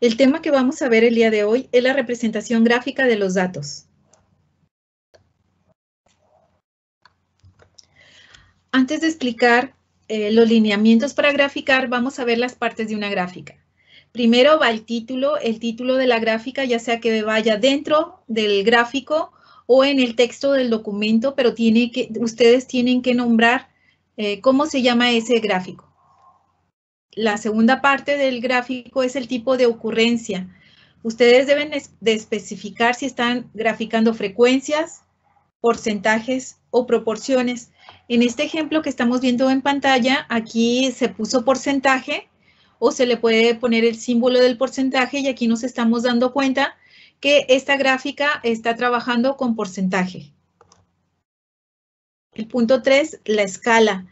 El tema que vamos a ver el día de hoy es la representación gráfica de los datos. Antes de explicar los lineamientos para graficar, vamos a ver las partes de una gráfica. Primero va el título de la gráfica, ya sea que vaya dentro del gráfico o en el texto del documento, pero ustedes tienen que nombrar cómo se llama ese gráfico. La segunda parte del gráfico es el tipo de ocurrencia. Ustedes deben de especificar si están graficando frecuencias, porcentajes o proporciones. En este ejemplo que estamos viendo en pantalla, aquí se puso porcentaje o se le puede poner el símbolo del porcentaje y aquí nos estamos dando cuenta que esta gráfica está trabajando con porcentaje. El punto 3, la escala.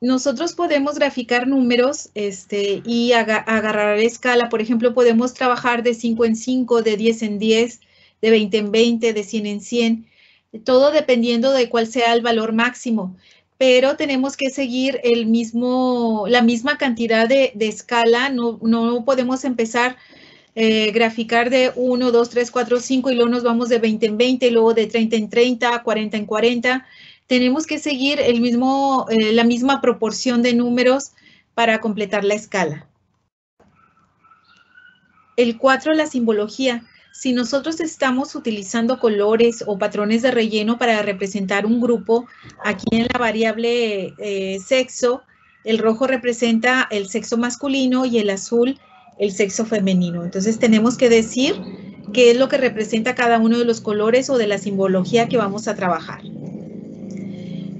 Nosotros podemos graficar números y agarrar escala. Por ejemplo, podemos trabajar de 5 en 5, de 10 en 10, de 20 en 20, de 100 en 100, todo dependiendo de cuál sea el valor máximo. Pero tenemos que seguir la misma cantidad de escala. No podemos empezar graficar de 1, 2, 3, 4, 5 y luego nos vamos de 20 en 20 y luego de 30 en 30, 40 en 40. Tenemos que seguir la misma proporción de números para completar la escala. El 4, la simbología. Si nosotros estamos utilizando colores o patrones de relleno para representar un grupo, aquí en la variable sexo, el rojo representa el sexo masculino y el azul el sexo femenino. Entonces tenemos que decir qué es lo que representa cada uno de los colores o de la simbología que vamos a trabajar.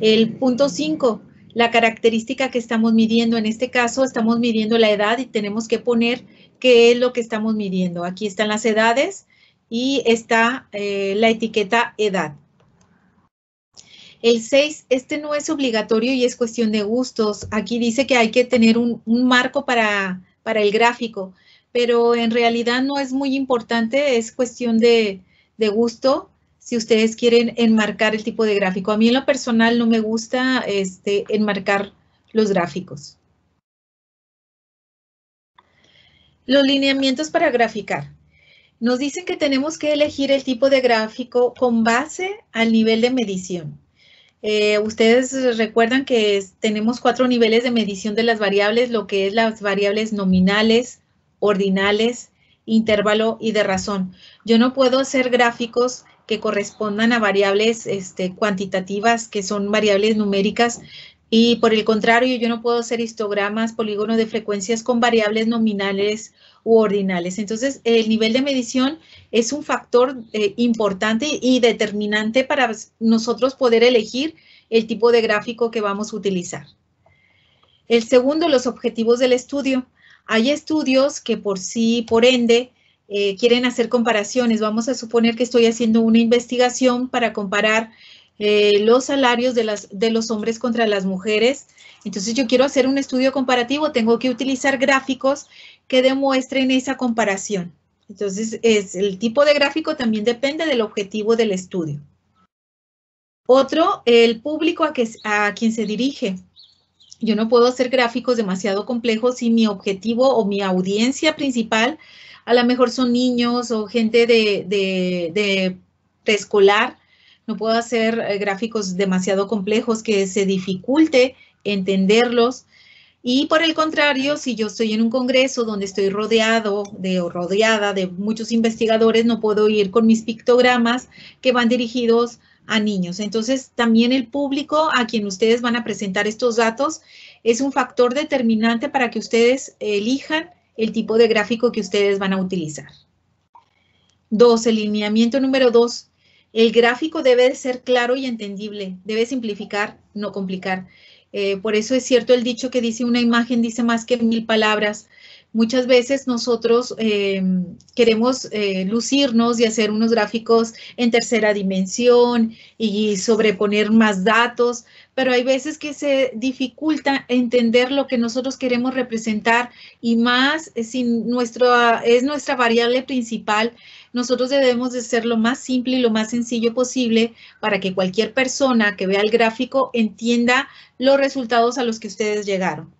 El punto 5, la característica que estamos midiendo. En este caso estamos midiendo la edad y tenemos que poner qué es lo que estamos midiendo. Aquí están las edades y está la etiqueta edad. El 6, este no es obligatorio y es cuestión de gustos. Aquí dice que hay que tener un marco para el gráfico, pero en realidad no es muy importante, es cuestión de gusto. Si ustedes quieren enmarcar el tipo de gráfico. A mí en lo personal no me gusta enmarcar los gráficos. Los lineamientos para graficar. Nos dicen que tenemos que elegir el tipo de gráfico con base al nivel de medición. Ustedes recuerdan que tenemos 4 niveles de medición de las variables, lo que es las variables nominales, ordinales, intervalo y de razón. Yo no puedo hacer gráficos que correspondan a variables cuantitativas, que son variables numéricas, y por el contrario, yo no puedo hacer histogramas, polígonos de frecuencias con variables nominales u ordinales. Entonces, el nivel de medición es un factor importante y determinante para nosotros poder elegir el tipo de gráfico que vamos a utilizar. El segundo, los objetivos del estudio. Hay estudios que por ende, quieren hacer comparaciones. Vamos a suponer que estoy haciendo una investigación para comparar los salarios de los hombres contra las mujeres. Entonces, yo quiero hacer un estudio comparativo, tengo que utilizar gráficos que demuestren esa comparación. Entonces, el tipo de gráfico también depende del objetivo del estudio. Otro, el público a quien se dirige. Yo no puedo hacer gráficos demasiado complejos si mi objetivo o mi audiencia principal a lo mejor son niños o gente de preescolar. No puedo hacer gráficos demasiado complejos que se dificulte entenderlos. Y por el contrario, si yo estoy en un congreso donde estoy rodeada de muchos investigadores, no puedo ir con mis pictogramas que van dirigidos a niños. Entonces, también el público a quien ustedes van a presentar estos datos es un factor determinante para que ustedes elijan el tipo de gráfico que ustedes van a utilizar. 2, el lineamiento número 2. El gráfico debe de ser claro y entendible, debe simplificar, no complicar. Por eso es cierto el dicho que dice una imagen dice más que 1000 palabras. Muchas veces nosotros queremos lucirnos y hacer unos gráficos en tercera dimensión y sobreponer más datos, pero hay veces que se dificulta entender lo que nosotros queremos representar y más si es nuestra variable principal. Nosotros debemos de ser lo más simple y lo más sencillo posible para que cualquier persona que vea el gráfico entienda los resultados a los que ustedes llegaron.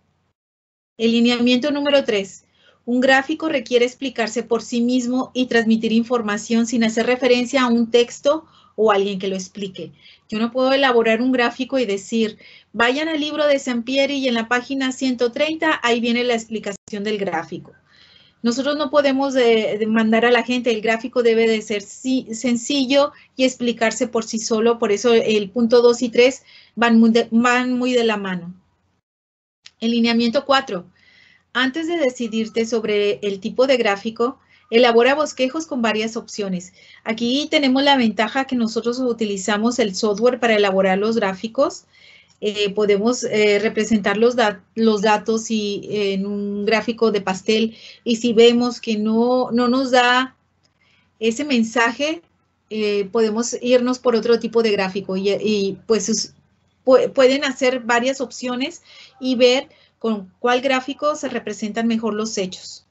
El lineamiento número 3. Un gráfico requiere explicarse por sí mismo y transmitir información sin hacer referencia a un texto o a alguien que lo explique. Yo no puedo elaborar un gráfico y decir, vayan al libro de Sampieri y en la página 130 ahí viene la explicación del gráfico. Nosotros no podemos mandar a la gente, el gráfico debe de ser sencillo y explicarse por sí solo, por eso el punto 2 y 3 van muy de la mano. El lineamiento 4. Antes de decidirte sobre el tipo de gráfico, elabora bosquejos con varias opciones. Aquí tenemos la ventaja que nosotros utilizamos el software para elaborar los gráficos. Podemos representar los datos en un gráfico de pastel y si vemos que no nos da ese mensaje, podemos irnos por otro tipo de gráfico y pues pueden hacer varias opciones y ver con cuál gráfico se representan mejor los hechos.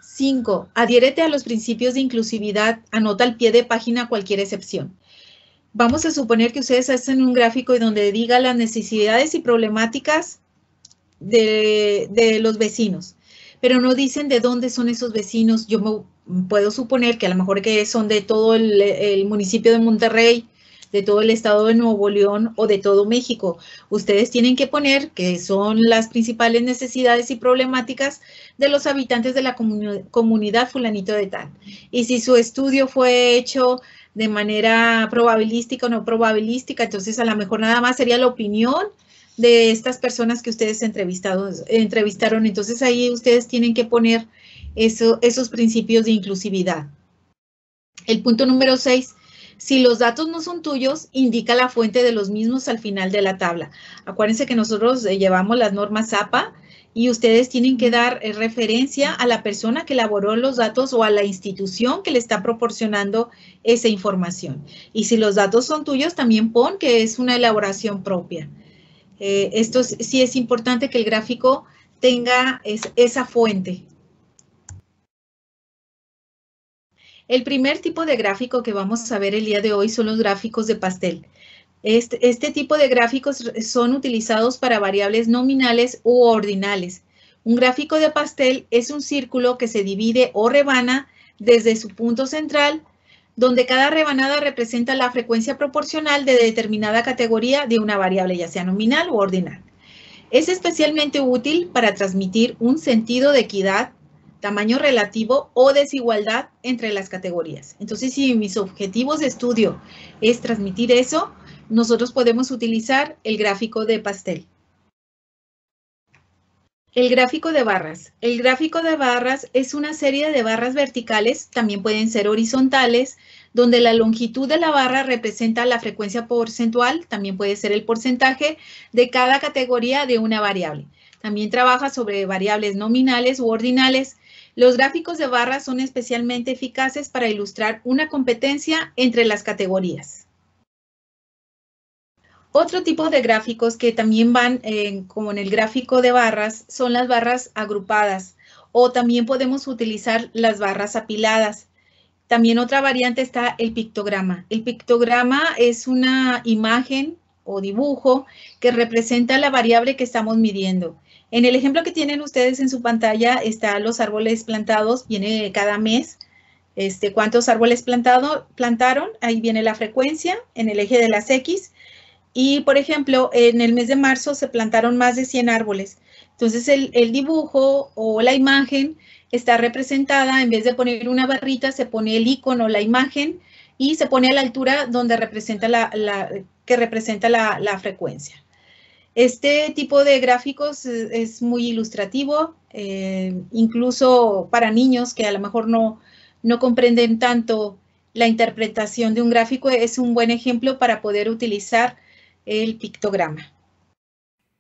5. Adhiérete a los principios de inclusividad. Anota al pie de página cualquier excepción. Vamos a suponer que ustedes hacen un gráfico donde diga las necesidades y problemáticas de los vecinos, pero no dicen de dónde son esos vecinos. Yo puedo suponer que a lo mejor que son de todo el municipio de Monterrey, de todo el estado de Nuevo León o de todo México. Ustedes tienen que poner que son las principales necesidades y problemáticas de los habitantes de la comunidad fulanito de tal. Y si su estudio fue hecho de manera probabilística o no probabilística, entonces a lo mejor nada más sería la opinión de estas personas que ustedes entrevistaron. Entonces ahí ustedes tienen que poner esos principios de inclusividad. El punto número 6. Si los datos no son tuyos, indica la fuente de los mismos al final de la tabla. Acuérdense que nosotros llevamos las normas APA y ustedes tienen que dar referencia a la persona que elaboró los datos o a la institución que le está proporcionando esa información. Y si los datos son tuyos, también pon que es una elaboración propia. Esto sí es importante que el gráfico tenga esa fuente. El primer tipo de gráfico que vamos a ver el día de hoy son los gráficos de pastel. Este tipo de gráficos son utilizados para variables nominales u ordinales. Un gráfico de pastel es un círculo que se divide o rebana desde su punto central, donde cada rebanada representa la frecuencia proporcional de determinada categoría de una variable, ya sea nominal u ordinal. Es especialmente útil para transmitir un sentido de equidad, tamaño relativo o desigualdad entre las categorías. Entonces, si mis objetivos de estudio es transmitir eso, nosotros podemos utilizar el gráfico de pastel. El gráfico de barras. El gráfico de barras es una serie de barras verticales, también pueden ser horizontales, donde la longitud de la barra representa la frecuencia porcentual, también puede ser el porcentaje de cada categoría de una variable. También trabaja sobre variables nominales u ordinales. Los gráficos de barras son especialmente eficaces para ilustrar una competencia entre las categorías. Otro tipo de gráficos que también van como en el gráfico de barras son las barras agrupadas o también podemos utilizar las barras apiladas. También otra variante está el pictograma. El pictograma es una imagen o dibujo que representa la variable que estamos midiendo. En el ejemplo que tienen ustedes en su pantalla están los árboles plantados, viene cada mes. Cuántos árboles plantaron, ahí viene la frecuencia en el eje de las X. Y, por ejemplo, en el mes de marzo se plantaron más de 100 árboles. Entonces, el dibujo o la imagen está representada, en vez de poner una barrita, se pone el icono, la imagen, y se pone a la altura donde representa la frecuencia. Este tipo de gráficos es muy ilustrativo, incluso para niños que a lo mejor no comprenden tanto la interpretación de un gráfico, es un buen ejemplo para poder utilizar el pictograma.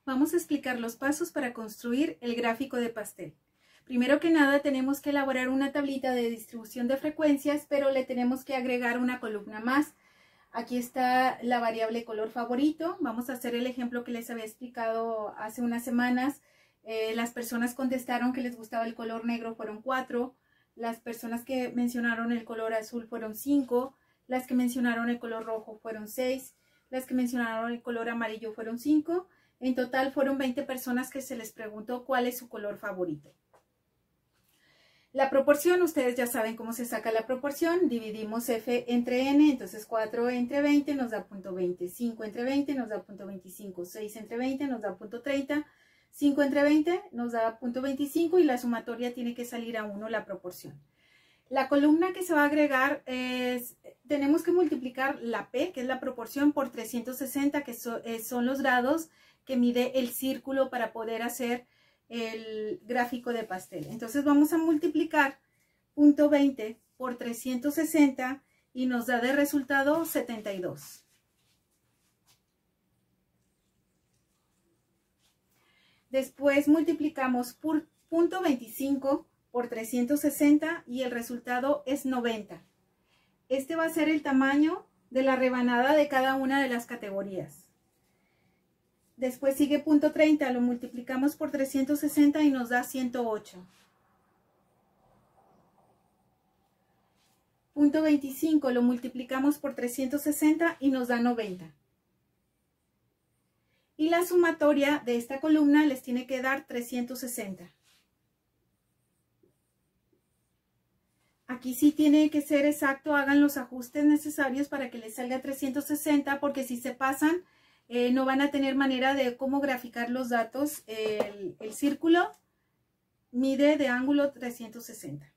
Vamos a explicar los pasos para construir el gráfico de pastel. Primero que nada tenemos que elaborar una tablita de distribución de frecuencias, pero le tenemos que agregar una columna más. Aquí está la variable color favorito. Vamos a hacer el ejemplo que les había explicado hace unas semanas. Las personas contestaron que les gustaba el color negro, fueron 4. Las personas que mencionaron el color azul fueron 5. Las que mencionaron el color rojo fueron 6. Las que mencionaron el color amarillo fueron 5. En total fueron 20 personas que se les preguntó cuál es su color favorito. La proporción, ustedes ya saben cómo se saca la proporción, dividimos f entre n, entonces 4 entre 20 nos da 0.20, 5 entre 20 nos da 0.25, 6 entre 20 nos da 0.30, 5 entre 20 nos da 0.25 y la sumatoria tiene que salir a 1 la proporción. La columna que se va a agregar es, tenemos que multiplicar la P, que es la proporción, por 360, que son los grados que mide el círculo para poder hacer el gráfico de pastel. Entonces vamos a multiplicar 0.20 por 360 y nos da de resultado 72. Después multiplicamos por 0.25 por 360 y el resultado es 90. Este va a ser el tamaño de la rebanada de cada una de las categorías. Después sigue 0.30, lo multiplicamos por 360 y nos da 108. 0.25 lo multiplicamos por 360 y nos da 90. Y la sumatoria de esta columna les tiene que dar 360. Aquí sí tiene que ser exacto, hagan los ajustes necesarios para que les salga 360, porque si se pasan, no van a tener manera de cómo graficar los datos. El círculo mide de ángulo 360.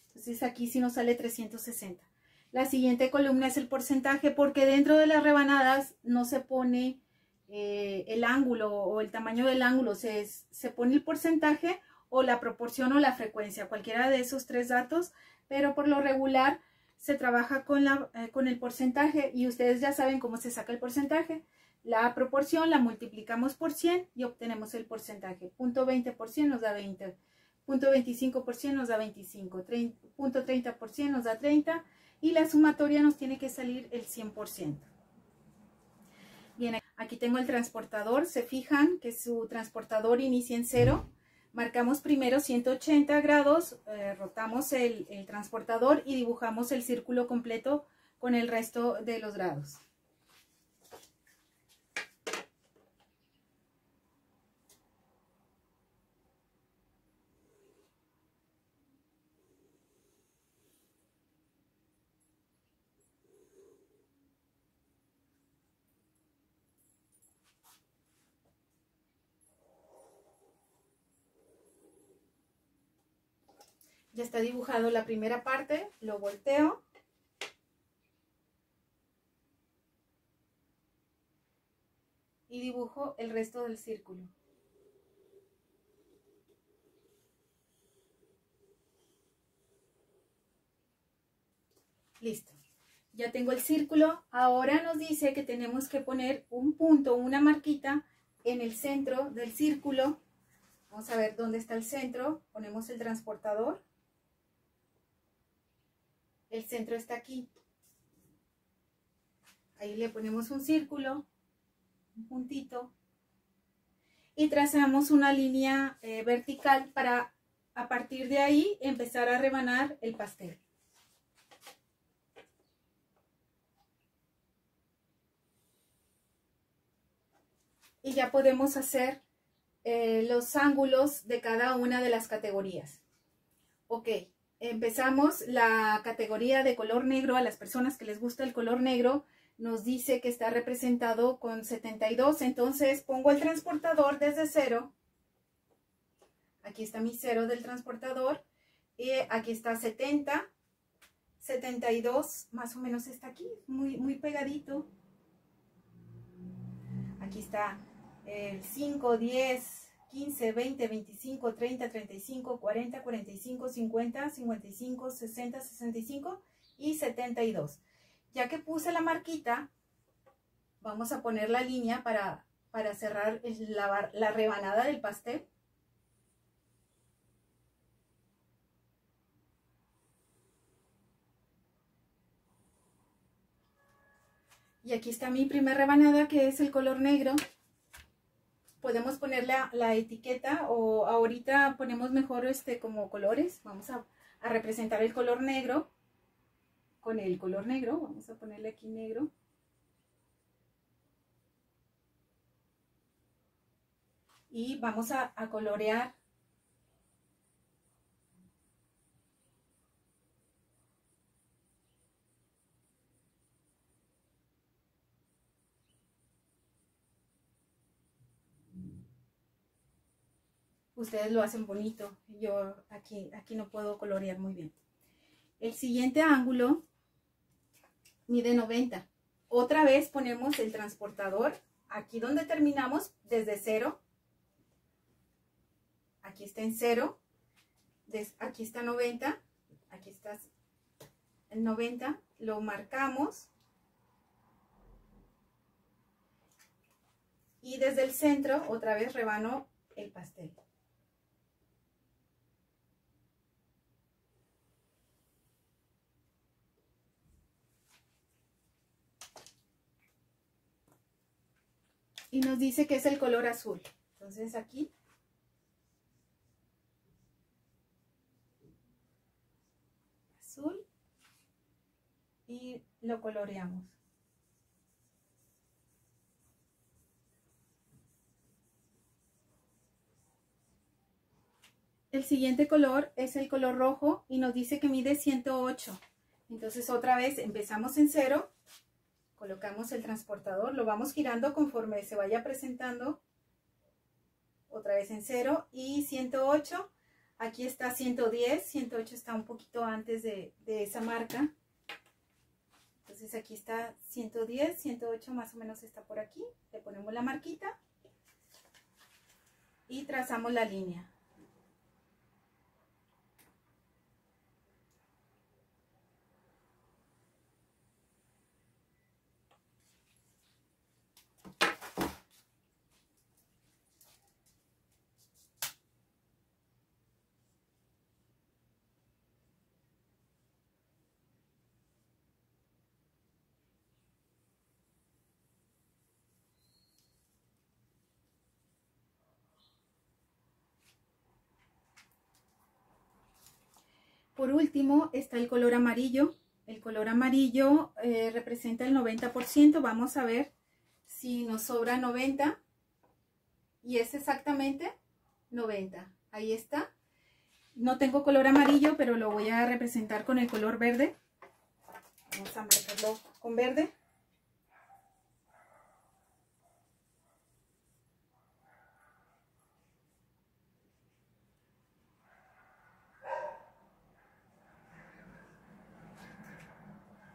Entonces aquí sí nos sale 360. La siguiente columna es el porcentaje, porque dentro de las rebanadas no se pone el ángulo o el tamaño del ángulo, se pone el porcentaje o la proporción o la frecuencia, cualquiera de esos tres datos, pero por lo regular se trabaja con el porcentaje y ustedes ya saben cómo se saca el porcentaje. La proporción la multiplicamos por 100 y obtenemos el porcentaje. 0.20% nos da 20, 0.25% nos da 25, 0.30% nos da 30 y la sumatoria nos tiene que salir el 100%. Bien, aquí tengo el transportador, se fijan que su transportador inicia en 0. Marcamos primero 180 grados, rotamos el transportador y dibujamos el círculo completo con el resto de los grados. Ya está dibujado la primera parte, lo volteo. Y dibujo el resto del círculo. Listo. Ya tengo el círculo. Ahora nos dice que tenemos que poner un punto, una marquita en el centro del círculo. Vamos a ver dónde está el centro. Ponemos el transportador. El centro está aquí. Ahí le ponemos un círculo, un puntito. Y trazamos una línea vertical para a partir de ahí empezar a rebanar el pastel. Y ya podemos hacer los ángulos de cada una de las categorías. Ok. Empezamos la categoría de color negro. A las personas que les gusta el color negro, nos dice que está representado con 72. Entonces pongo el transportador desde 0. Aquí está mi 0 del transportador. Y aquí está 70. 72, más o menos está aquí, muy pegadito. Aquí está el 5, 10... 15, 20, 25, 30, 35, 40, 45, 50, 55, 60, 65 y 72. Ya que puse la marquita, vamos a poner la línea para cerrar la rebanada del pastel. Y aquí está mi primera rebanada, que es el color negro. Podemos poner la etiqueta o ahorita ponemos mejor como colores. Vamos a representar el color negro con el color negro. Vamos a ponerle aquí negro. Y vamos a colorear Ustedes lo hacen bonito. Yo aquí no puedo colorear muy bien. El siguiente ángulo mide 90. Otra vez ponemos el transportador aquí donde terminamos desde 0. Aquí está en 0. Aquí está 90. Aquí está en 90. Lo marcamos. Y desde el centro otra vez rebano el pastel. Y nos dice que es el color azul. Entonces aquí azul y lo coloreamos. El siguiente color es el color rojo y nos dice que mide 108. Entonces otra vez empezamos en 0. Colocamos el transportador, lo vamos girando conforme se vaya presentando. Otra vez en 0 y 108. Aquí está 110, 108 está un poquito antes de esa marca. Entonces aquí está 110, 108 más o menos está por aquí. Le ponemos la marquita y trazamos la línea. Por último está el color amarillo. El color amarillo representa el 90%. Vamos a ver si nos sobra 90. Y es exactamente 90. Ahí está. No tengo color amarillo, pero lo voy a representar con el color verde. Vamos a marcarlo con verde.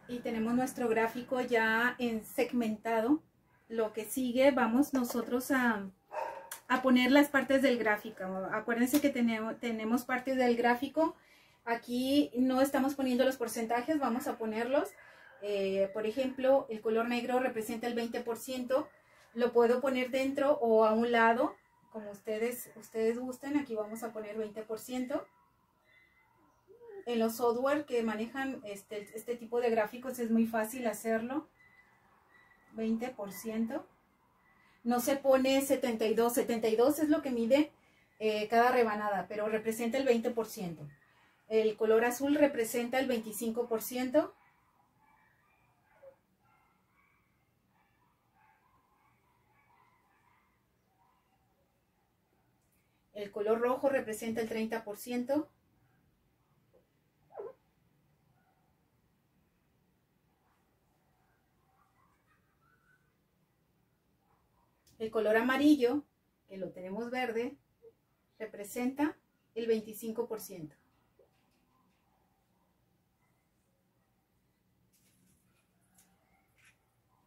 Y tenemos nuestro gráfico ya en segmentado. Lo que sigue, vamos nosotros a poner las partes del gráfico. Acuérdense que tenemos partes del gráfico. Aquí no estamos poniendo los porcentajes, vamos a ponerlos. Por ejemplo, el color negro representa el 20%. Lo puedo poner dentro o a un lado, como ustedes gusten. Aquí vamos a poner 20%. En los software que manejan este tipo de gráficos es muy fácil hacerlo. 20%. No se pone 72. 72 es lo que mide cada rebanada, pero representa el 20%. El color azul representa el 25%. El color rojo representa el 30%. El color amarillo, que lo tenemos verde, representa el 25%.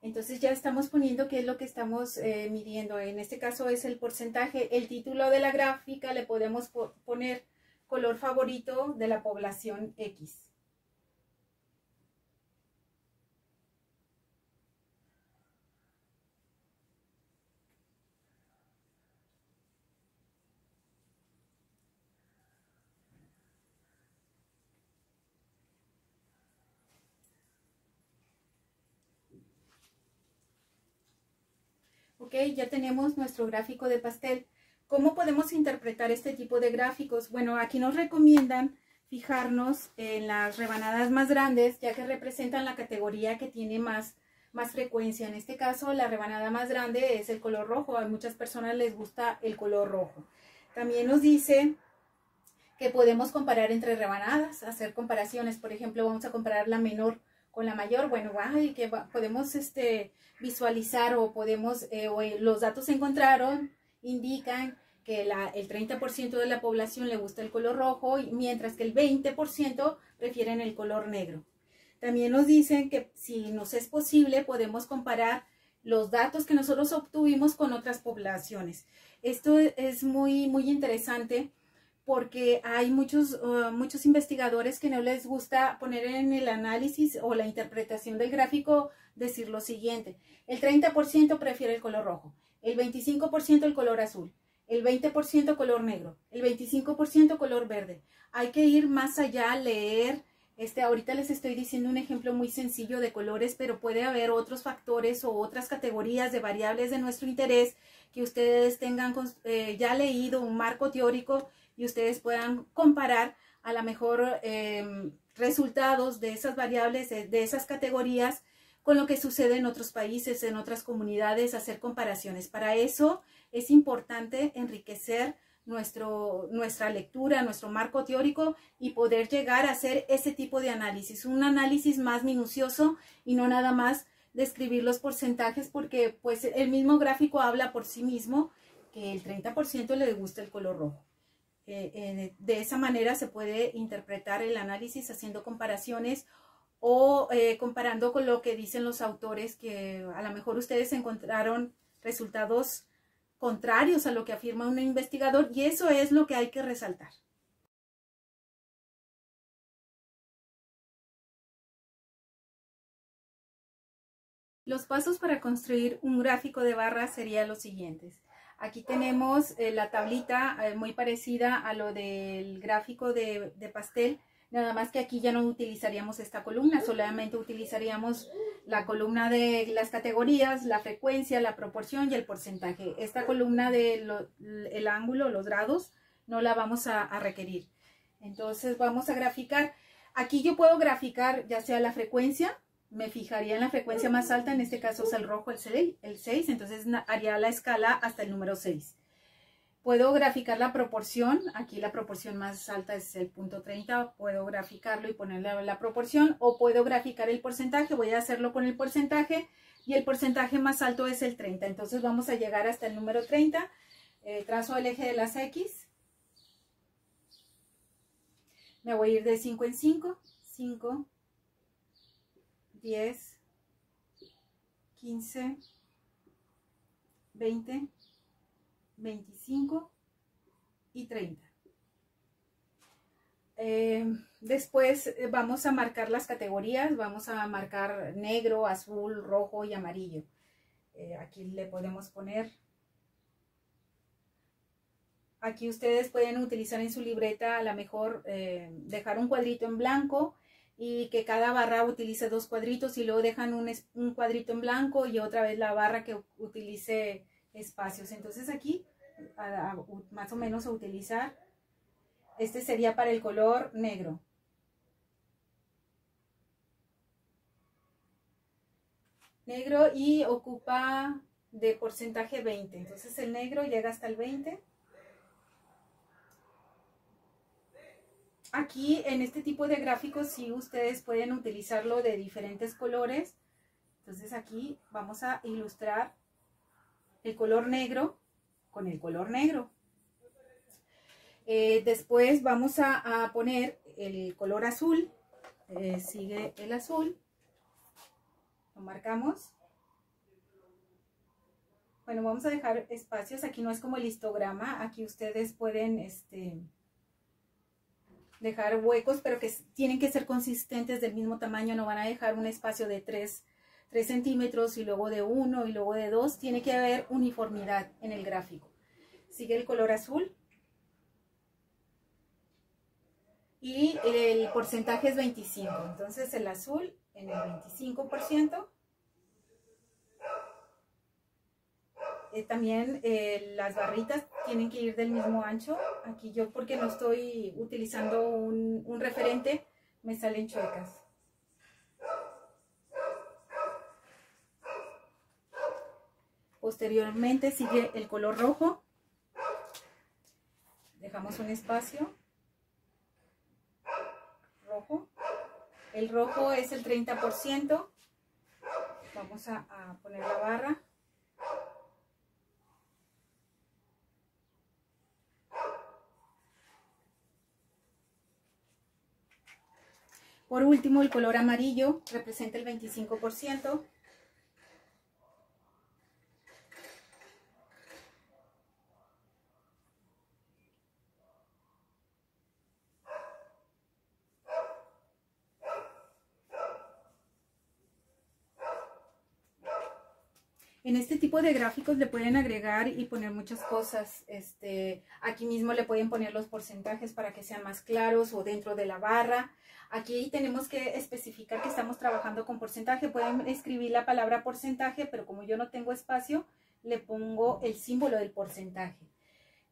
Entonces ya estamos poniendo qué es lo que estamos midiendo. En este caso es el porcentaje. El título de la gráfica le podemos poner color favorito de la población X. Ok, ya tenemos nuestro gráfico de pastel. ¿Cómo podemos interpretar este tipo de gráficos? Bueno, aquí nos recomiendan fijarnos en las rebanadas más grandes, ya que representan la categoría que tiene más frecuencia. En este caso, la rebanada más grande es el color rojo. A muchas personas les gusta el color rojo. También nos dice que podemos comparar entre rebanadas, hacer comparaciones. Por ejemplo, vamos a comparar la menor con la mayor. Bueno, que podemos visualizar o podemos, los datos se encontraron, indican que el 30% de la población le gusta el color rojo, mientras que el 20% prefieren el color negro. También nos dicen que si nos es posible podemos comparar los datos que nosotros obtuvimos con otras poblaciones. Esto es muy interesante porque hay muchos investigadores que no les gusta poner en el análisis o la interpretación del gráfico decir lo siguiente: el 30% prefiere el color rojo, el 25% el color azul, el 20% color negro, el 25% color verde. Hay que ir más allá, leer. Ahorita les estoy diciendo un ejemplo muy sencillo de colores, pero puede haber otros factores o otras categorías de variables de nuestro interés que ustedes tengan ya leído, un marco teórico, y ustedes puedan comparar a lo mejor resultados de esas variables, de esas categorías, con lo que sucede en otros países, en otras comunidades, hacer comparaciones. Para eso es importante enriquecer nuestra lectura, nuestro marco teórico, y poder llegar a hacer ese tipo de análisis, un análisis más minucioso y no nada más describir los porcentajes, porque pues el mismo gráfico habla por sí mismo que el 30% le gusta el color rojo. De esa manera se puede interpretar el análisis haciendo comparaciones o comparando con lo que dicen los autores, que a lo mejor ustedes encontraron resultados contrarios a lo que afirma un investigador, y eso es lo que hay que resaltar. Los pasos para construir un gráfico de barras serían los siguientes. Aquí tenemos la tablita muy parecida a lo del gráfico de pastel, nada más que aquí ya no utilizaríamos esta columna, solamente utilizaríamos la columna de las categorías, la frecuencia, la proporción y el porcentaje. Esta columna del ángulo, los grados, no la vamos a requerir. Entonces vamos a graficar. Aquí yo puedo graficar ya sea la frecuencia, me fijaría en la frecuencia más alta, en este caso es el rojo, el 6, entonces haría la escala hasta el número 6. Puedo graficar la proporción, aquí la proporción más alta es el punto 30, puedo graficarlo y ponerle la proporción, o puedo graficar el porcentaje. Voy a hacerlo con el porcentaje, y el porcentaje más alto es el 30, entonces vamos a llegar hasta el número 30, trazo el eje de las X, me voy a ir de 5 en 5, 5, 10, 15, 20, 25 y 30. Después vamos a marcar las categorías, vamos a marcar negro, azul, rojo y amarillo. Aquí le podemos poner, aquí ustedes pueden utilizar en su libreta a lo mejor dejar un cuadrito en blanco y que cada barra utilice 2 cuadritos, y luego dejan un cuadrito en blanco y otra vez la barra que utilice espacios. Entonces aquí más o menos a utilizar, este sería para el color negro. Negro, y ocupa de porcentaje 20, entonces el negro llega hasta el 20. Aquí en este tipo de gráficos sí ustedes pueden utilizarlo de diferentes colores. Entonces aquí vamos a ilustrar el color negro con el color negro. Después vamos a poner el color azul. Sigue el azul. Lo marcamos. Bueno, vamos a dejar espacios. Aquí no es como el histograma. Aquí ustedes pueden dejar huecos, pero que tienen que ser consistentes, del mismo tamaño. No van a dejar un espacio de 3 centímetros y luego de 1 y luego de 2. Tiene que haber uniformidad en el gráfico. Sigue el color azul. Y el porcentaje es 25. Entonces el azul en el 25%. También las barritas tienen que ir del mismo ancho. Aquí yo, porque no estoy utilizando un referente, me salen chuecas. Posteriormente sigue el color rojo. Dejamos un espacio. Rojo. El rojo es el 30%. Vamos a poner la barra. Por último, el color amarillo representa el 25%. En este tipo de gráficos le pueden agregar y poner muchas cosas. Aquí mismo le pueden poner los porcentajes para que sean más claros o dentro de la barra. Aquí tenemos que especificar que estamos trabajando con porcentaje. Pueden escribir la palabra porcentaje, pero como yo no tengo espacio, le pongo el símbolo del porcentaje.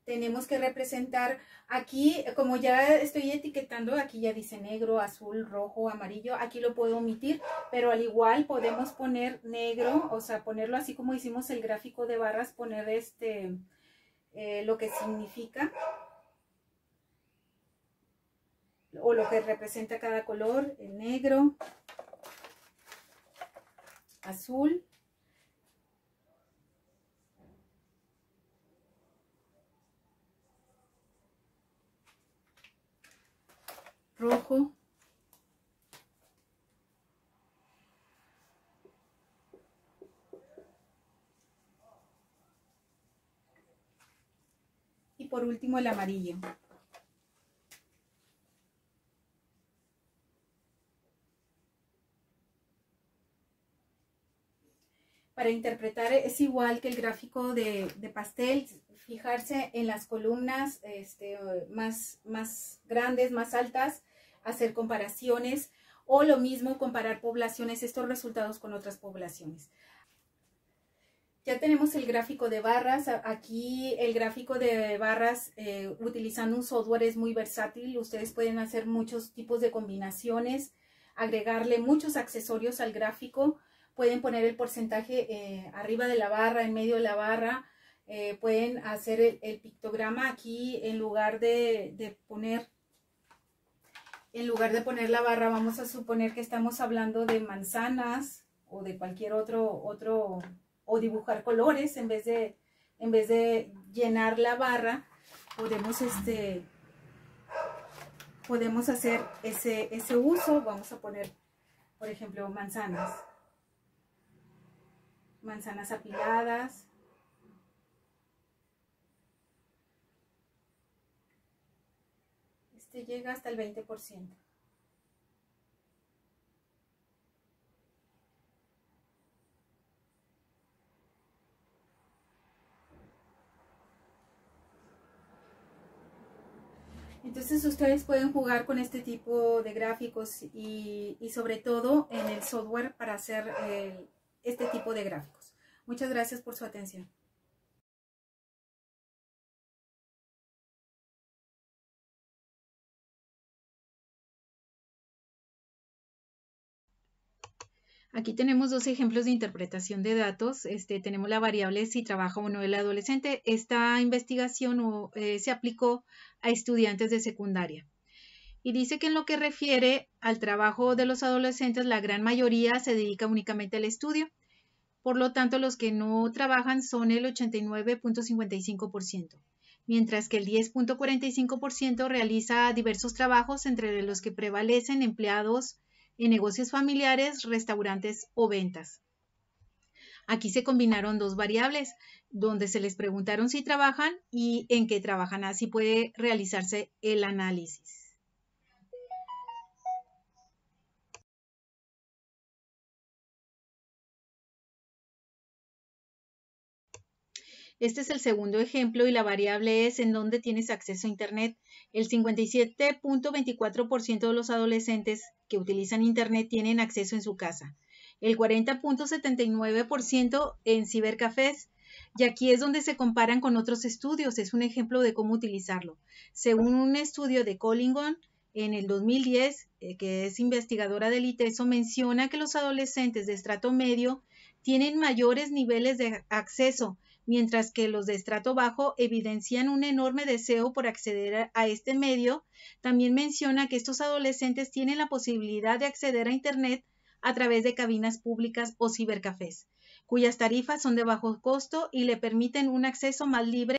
Tenemos que representar aquí, como ya estoy etiquetando, aquí ya dice negro, azul, rojo, amarillo, aquí lo puedo omitir, pero al igual podemos poner negro, o sea, ponerlo así como hicimos el gráfico de barras, poner lo que significa o lo que representa cada color, el negro, azul, rojo, y por último el amarillo. Para interpretar es igual que el gráfico de pastel, fijarse en las columnas más grandes, más altas, hacer comparaciones o lo mismo comparar poblaciones, estos resultados con otras poblaciones. Ya tenemos el gráfico de barras. Aquí el gráfico de barras utilizando un software es muy versátil. Ustedes pueden hacer muchos tipos de combinaciones, agregarle muchos accesorios al gráfico. Pueden poner el porcentaje arriba de la barra, en medio de la barra. Pueden hacer el pictograma aquí en lugar de poner la barra. Vamos a suponer que estamos hablando de manzanas o de cualquier otro o dibujar colores en vez de llenar la barra. Podemos hacer ese uso. Vamos a poner, por ejemplo, manzanas apiladas. Llega hasta el 20%. Entonces ustedes pueden jugar con este tipo de gráficos y sobre todo en el software para hacer este tipo de gráficos. Muchas gracias por su atención. Aquí tenemos dos ejemplos de interpretación de datos. Tenemos la variable si trabaja o no el adolescente. Esta investigación se aplicó a estudiantes de secundaria. Y dice que en lo que refiere al trabajo de los adolescentes, la gran mayoría se dedica únicamente al estudio. Por lo tanto, los que no trabajan son el 89.55%, mientras que el 10.45% realiza diversos trabajos, entre los que prevalecen empleados en negocios familiares, restaurantes o ventas. Aquí se combinaron dos variables, donde se les preguntaron si trabajan y en qué trabajan. Así puede realizarse el análisis. Este es el segundo ejemplo y la variable es en dónde tienes acceso a Internet. El 57.24% de los adolescentes que utilizan Internet tienen acceso en su casa. El 40.79% en cibercafés. Y aquí es donde se comparan con otros estudios. Es un ejemplo de cómo utilizarlo. Según un estudio de Collingon, en el 2010, que es investigadora del ITESO, menciona que los adolescentes de estrato medio tienen mayores niveles de acceso, mientras que los de estrato bajo evidencian un enorme deseo por acceder a este medio. También menciona que estos adolescentes tienen la posibilidad de acceder a Internet a través de cabinas públicas o cibercafés, cuyas tarifas son de bajo costo y le permiten un acceso más libre